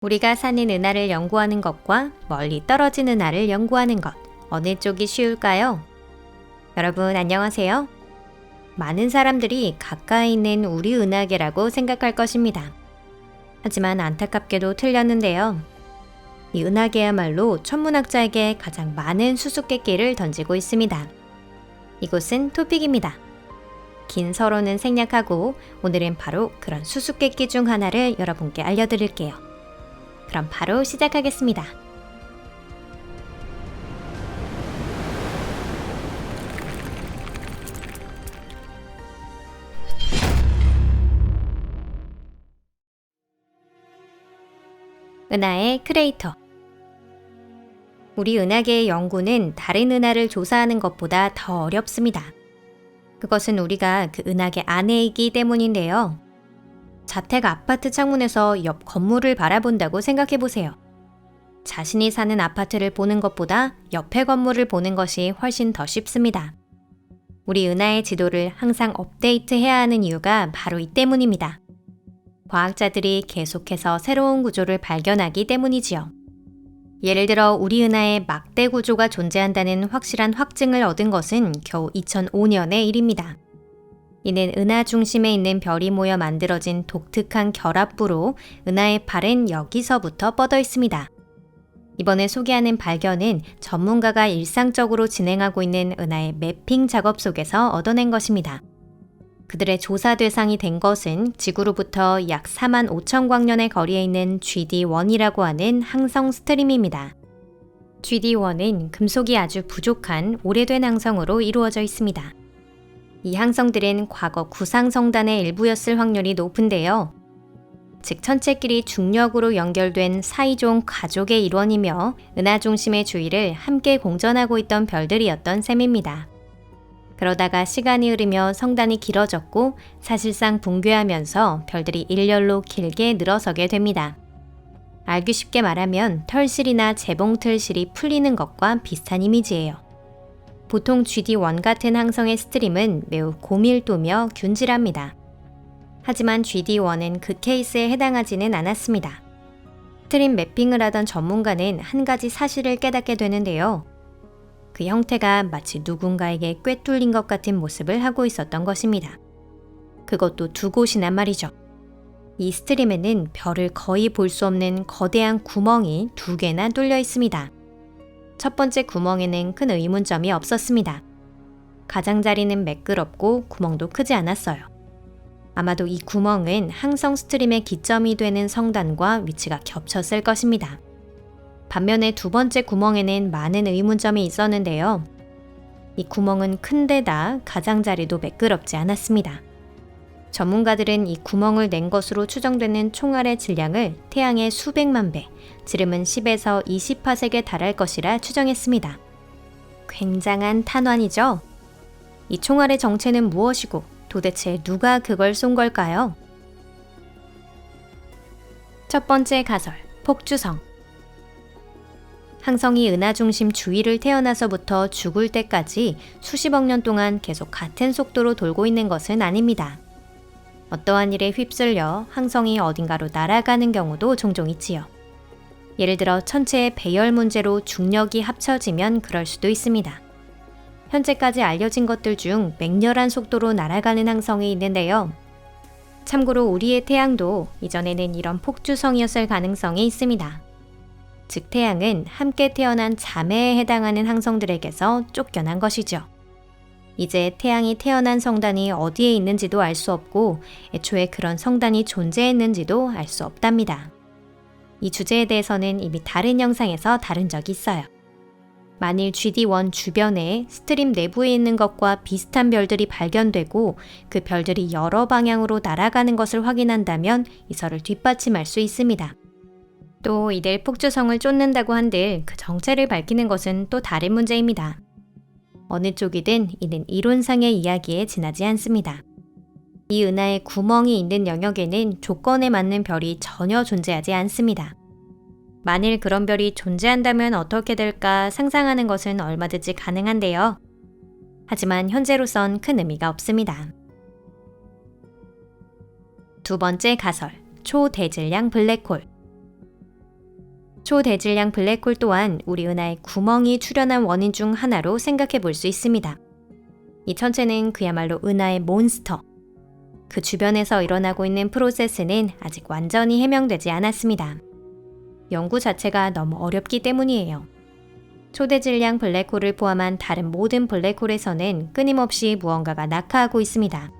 우리가 사는 은하를 연구하는 것과 멀리 떨어진 은하를 연구하는 것, 어느 쪽이 쉬울까요? 여러분 안녕하세요. 많은 사람들이 가까이 있는 우리 은하계라고 생각할 것입니다. 하지만 안타깝게도 틀렸는데요. 이 은하계야말로 천문학자에게 가장 많은 수수께끼를 던지고 있습니다. 이곳은 토픽입니다. 긴 서론은 생략하고 오늘은 바로 그런 수수께끼 중 하나를 여러분께 알려드릴게요. 그럼 바로 시작하겠습니다. 은하의 크레이터. 우리 은하계의 연구는 다른 은하를 조사하는 것보다 더 어렵습니다. 그것은 우리가 그 은하계 안에 있기 때문인데요. 자택 아파트 창문에서 옆 건물을 바라본다고 생각해 보세요. 자신이 사는 아파트를 보는 것보다 옆의 건물을 보는 것이 훨씬 더 쉽습니다. 우리 은하의 지도를 항상 업데이트해야 하는 이유가 바로 이 때문입니다. 과학자들이 계속해서 새로운 구조를 발견하기 때문이지요. 예를 들어 우리 은하에 막대 구조가 존재한다는 확실한 확증을 얻은 것은 겨우 2005년의 일입니다. 이는 은하 중심에 있는 별이 모여 만들어진 독특한 결합부로 은하의 발은 여기서부터 뻗어 있습니다. 이번에 소개하는 발견은 전문가가 일상적으로 진행하고 있는 은하의 매핑 작업 속에서 얻어낸 것입니다. 그들의 조사 대상이 된 것은 지구로부터 약 4만 5천 광년의 거리에 있는 GD1이라고 하는 항성 스트림입니다. GD1은 금속이 아주 부족한 오래된 항성으로 이루어져 있습니다. 이 항성들은 과거 구상성단의 일부였을 확률이 높은데요. 즉 천체끼리 중력으로 연결된 사이종 가족의 일원이며 은하 중심의 주위를 함께 공전하고 있던 별들이었던 셈입니다. 그러다가 시간이 흐르며 성단이 길어졌고 사실상 붕괴하면서 별들이 일렬로 길게 늘어서게 됩니다. 알기 쉽게 말하면 털실이나 재봉틀실이 풀리는 것과 비슷한 이미지예요. 보통 GD1 같은 항성의 스트림은 매우 고밀도며 균질합니다. 하지만 GD1은 그 케이스에 해당하지는 않았습니다. 스트림 매핑을 하던 전문가는 한 가지 사실을 깨닫게 되는데요. 그 형태가 마치 누군가에게 꿰뚫린 것 같은 모습을 하고 있었던 것입니다. 그것도 두 곳이나 말이죠. 이 스트림에는 별을 거의 볼 수 없는 거대한 구멍이 두 개나 뚫려 있습니다. 첫 번째 구멍에는 큰 의문점이 없었습니다. 가장자리는 매끄럽고 구멍도 크지 않았어요. 아마도 이 구멍은 항성 스트림의 기점이 되는 성단과 위치가 겹쳤을 것입니다. 반면에 두 번째 구멍에는 많은 의문점이 있었는데요. 이 구멍은 큰데다 가장자리도 매끄럽지 않았습니다. 전문가들은 이 구멍을 낸 것으로 추정되는 총알의 질량을 태양의 수백만 배, 지름은 10에서 20파섹에 달할 것이라 추정했습니다. 굉장한 탄환이죠? 이 총알의 정체는 무엇이고 도대체 누가 그걸 쏜 걸까요? 첫 번째 가설, 폭주성. 항성이 은하 중심 주위를 태어나서부터 죽을 때까지 수십억 년 동안 계속 같은 속도로 돌고 있는 것은 아닙니다. 어떠한 일에 휩쓸려 항성이 어딘가로 날아가는 경우도 종종 있지요. 예를 들어 천체의 배열 문제로 중력이 합쳐지면 그럴 수도 있습니다. 현재까지 알려진 것들 중 맹렬한 속도로 날아가는 항성이 있는데요. 참고로 우리의 태양도 이전에는 이런 폭주성이었을 가능성이 있습니다. 즉 태양은 함께 태어난 자매에 해당하는 항성들에게서 쫓겨난 것이죠. 이제 태양이 태어난 성단이 어디에 있는지도 알 수 없고 애초에 그런 성단이 존재했는지도 알 수 없답니다. 이 주제에 대해서는 이미 다른 영상에서 다룬 적이 있어요. 만일 GD1 주변에 스트림 내부에 있는 것과 비슷한 별들이 발견되고 그 별들이 여러 방향으로 날아가는 것을 확인한다면 이설을 뒷받침할 수 있습니다. 또 이들 폭주성을 쫓는다고 한들 그 정체를 밝히는 것은 또 다른 문제입니다. 어느 쪽이든 이는 이론상의 이야기에 지나지 않습니다. 이 은하에 구멍이 있는 영역에는 조건에 맞는 별이 전혀 존재하지 않습니다. 만일 그런 별이 존재한다면 어떻게 될까 상상하는 것은 얼마든지 가능한데요. 하지만 현재로선 큰 의미가 없습니다. 두 번째 가설, 초대질량 블랙홀. 초대질량 블랙홀 또한 우리 은하에 구멍이 출현한 원인 중 하나로 생각해 볼 수 있습니다. 이 천체는 그야말로 은하의 몬스터. 그 주변에서 일어나고 있는 프로세스는 아직 완전히 해명되지 않았습니다. 연구 자체가 너무 어렵기 때문이에요. 초대질량 블랙홀을 포함한 다른 모든 블랙홀에서는 끊임없이 무언가가 낙하하고 있습니다.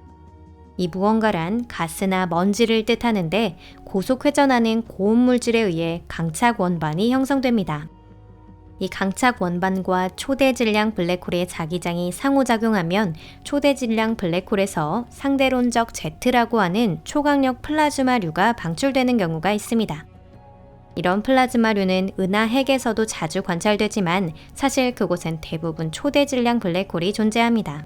이 무언가란 가스나 먼지를 뜻하는데 고속 회전하는 고온 물질에 의해 강착 원반이 형성됩니다. 이 강착 원반과 초대질량 블랙홀의 자기장이 상호작용하면 초대질량 블랙홀에서 상대론적 Z라고 하는 초강력 플라즈마류가 방출되는 경우가 있습니다. 이런 플라즈마류는 은하 핵에서도 자주 관찰되지만 사실 그곳엔 대부분 초대질량 블랙홀이 존재합니다.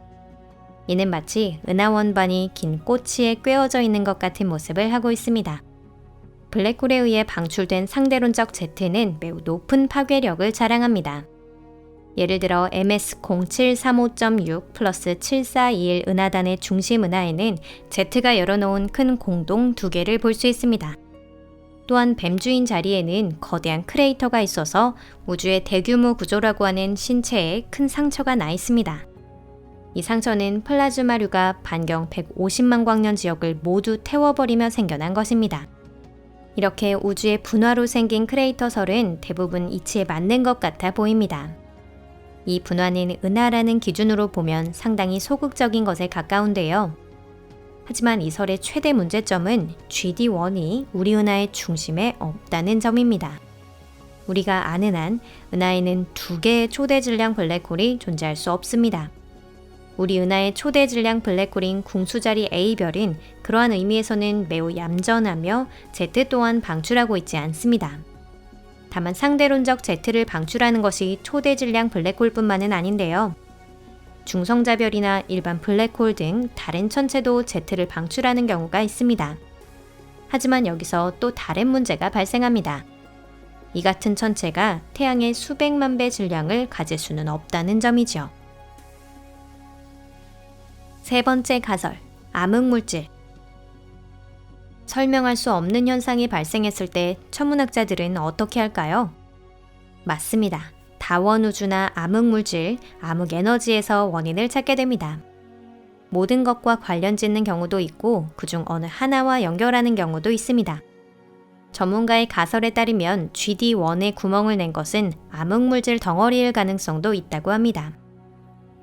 이는 마치 은하 원반이 긴 꼬치에 꿰어져 있는 것 같은 모습을 하고 있습니다. 블랙홀에 의해 방출된 상대론적 Z는 매우 높은 파괴력을 자랑합니다. 예를 들어 MS0735.6 플러스 7421 은하단의 중심 은하에는 Z가 열어놓은 큰 공동 2개를 볼 수 있습니다. 또한 뱀주인 자리에는 거대한 크레이터가 있어서 우주의 대규모 구조라고 하는 신체에 큰 상처가 나 있습니다. 이 상처는 플라즈마류가 반경 150만 광년 지역을 모두 태워버리며 생겨난 것입니다. 이렇게 우주의 분화로 생긴 크레이터설은 대부분 이치에 맞는 것 같아 보입니다. 이 분화는 은하라는 기준으로 보면 상당히 소극적인 것에 가까운데요. 하지만 이 설의 최대 문제점은 GD1이 우리 은하의 중심에 없다는 점입니다. 우리가 아는 한 은하에는 2개의 초대질량 블랙홀이 존재할 수 없습니다. 우리 은하의 초대질량 블랙홀인 궁수자리 A별은 그러한 의미에서는 매우 얌전하며 Z 또한 방출하고 있지 않습니다. 다만 상대론적 Z를 방출하는 것이 초대질량 블랙홀뿐만은 아닌데요. 중성자별이나 일반 블랙홀 등 다른 천체도 Z를 방출하는 경우가 있습니다. 하지만 여기서 또 다른 문제가 발생합니다. 이 같은 천체가 태양의 수백만 배 질량을 가질 수는 없다는 점이죠. 세 번째 가설, 암흑물질. 설명할 수 없는 현상이 발생했을 때 천문학자들은 어떻게 할까요? 맞습니다. 다원우주나 암흑물질, 암흑에너지에서 원인을 찾게 됩니다. 모든 것과 관련 짓는 경우도 있고 그중 어느 하나와 연결하는 경우도 있습니다. 전문가의 가설에 따르면 GD1에 구멍을 낸 것은 암흑물질 덩어리일 가능성도 있다고 합니다.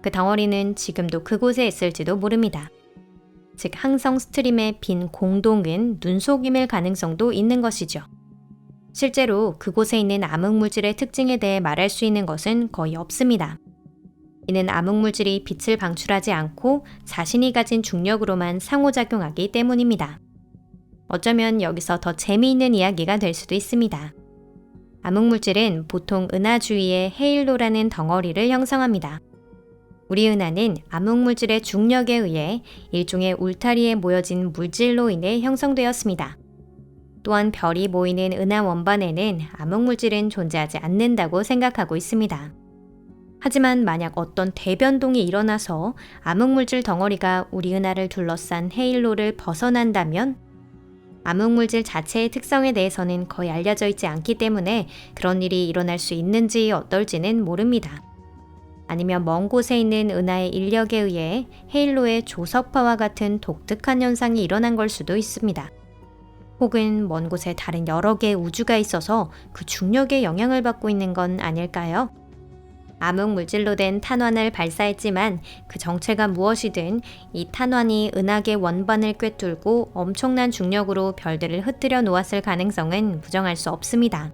그 덩어리는 지금도 그곳에 있을지도 모릅니다. 즉 항성 스트림의 빈 공동은 눈속임일 가능성도 있는 것이죠. 실제로 그곳에 있는 암흑물질의 특징에 대해 말할 수 있는 것은 거의 없습니다. 이는 암흑물질이 빛을 방출하지 않고 자신이 가진 중력으로만 상호작용하기 때문입니다. 어쩌면 여기서 더 재미있는 이야기가 될 수도 있습니다. 암흑물질은 보통 은하 주위에 헤일로라는 덩어리를 형성합니다. 우리 은하는 암흑물질의 중력에 의해 일종의 울타리에 모여진 물질로 인해 형성되었습니다. 또한 별이 모이는 은하 원반에는 암흑물질은 존재하지 않는다고 생각하고 있습니다. 하지만 만약 어떤 대변동이 일어나서 암흑물질 덩어리가 우리 은하를 둘러싼 헤일로를 벗어난다면 암흑물질 자체의 특성에 대해서는 거의 알려져 있지 않기 때문에 그런 일이 일어날 수 있는지 어떨지는 모릅니다. 아니면 먼 곳에 있는 은하의 인력에 의해 헤일로의 조석파와 같은 독특한 현상이 일어난 걸 수도 있습니다. 혹은 먼 곳에 다른 여러 개의 우주가 있어서 그 중력의 영향을 받고 있는 건 아닐까요? 암흑물질로 된 탄환을 발사했지만 그 정체가 무엇이든 이 탄환이 은하계 원반을 꿰뚫고 엄청난 중력으로 별들을 흩뜨려 놓았을 가능성은 부정할 수 없습니다.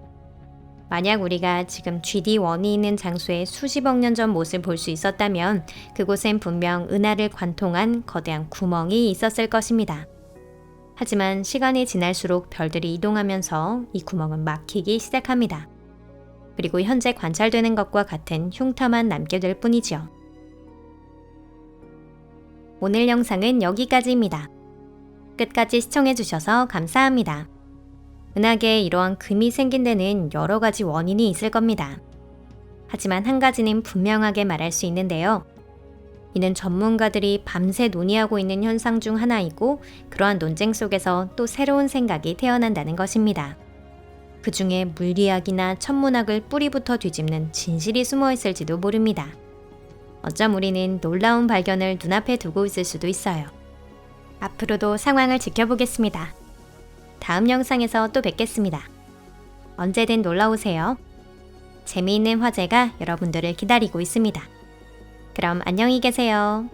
만약 우리가 지금 GD1이 있는 장소에 수십억 년 전 모습을 볼 수 있었다면 그곳엔 분명 은하를 관통한 거대한 구멍이 있었을 것입니다. 하지만 시간이 지날수록 별들이 이동하면서 이 구멍은 막히기 시작합니다. 그리고 현재 관찰되는 것과 같은 흉터만 남게 될 뿐이죠. 오늘 영상은 여기까지입니다. 끝까지 시청해주셔서 감사합니다. 은하계에 이러한 금이 생긴 데는 여러 가지 원인이 있을 겁니다. 하지만 한 가지는 분명하게 말할 수 있는데요. 이는 전문가들이 밤새 논의하고 있는 현상 중 하나이고 그러한 논쟁 속에서 또 새로운 생각이 태어난다는 것입니다. 그 중에 물리학이나 천문학을 뿌리부터 뒤집는 진실이 숨어 있을지도 모릅니다. 어쩜 우리는 놀라운 발견을 눈앞에 두고 있을 수도 있어요. 앞으로도 상황을 지켜보겠습니다. 다음 영상에서 또 뵙겠습니다. 언제든 놀러오세요. 재미있는 화제가 여러분들을 기다리고 있습니다. 그럼 안녕히 계세요.